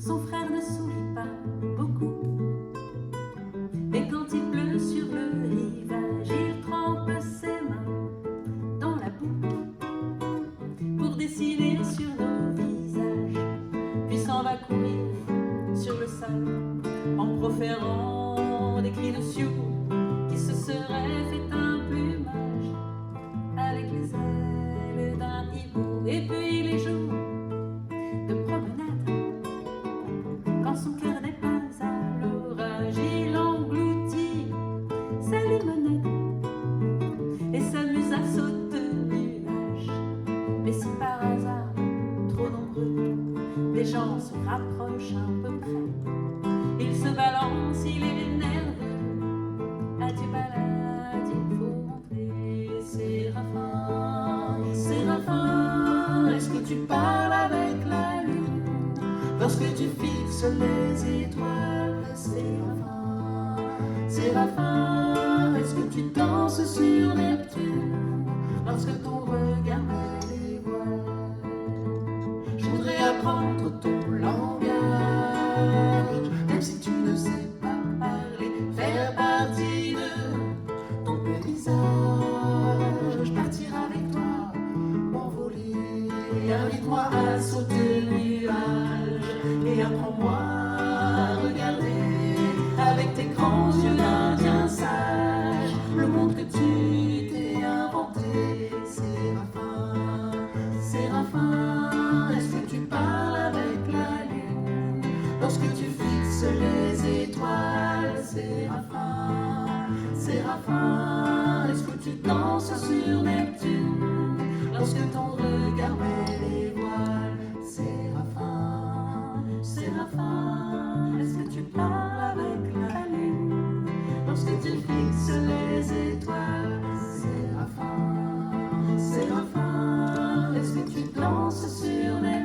Son frère ne sourit pas beaucoup. Et quand il pleut sur le rivage, il trempe ses mains dans la boue pour dessiner sur nos visages. Puis s'en va courir sur le sable en proférant des cris de sioux qui se seraient fait un plumage avec les ailes d'un hibou. Et puis les jours de promenade, quand son cœur n'est pas à l'orage, il engloutit sa limonade et s'amuse à sauter nuages. Mais si par hasard, trop nombreux, des gens se rapprochent un peu près, il se balance, il est nerveux. Adieu balade, il faut rentrer. Séraphin, Séraphin, est-ce que tu parles avec la lune lorsque tu fixes les étoiles? Séraphin, Séraphin, est-ce que tu danses sur Neptune lorsque ton regard met les voiles? Je voudrais apprendre ton langage, même si tu ne sais pas parler, faire partie de ton paysage, partir avec toi, m'envoler. Invite-moi à sauter le nuage et apprends-moi à regarder avec tes grands yeux d'Indien sage le monde que tu t'es inventé. Séraphin, Séraphin, est-ce que tu parles avec la lune lorsque tu fixes les étoiles? Séraphin, Séraphin, est-ce que tu danses sur Neptune lorsque ton regard met les voiles? Séraphin, Séraphin, est-ce que tu parles avec la lune lorsque tu fixes les étoiles? Séraphin, Séraphin, est-ce que tu danses sur Neptune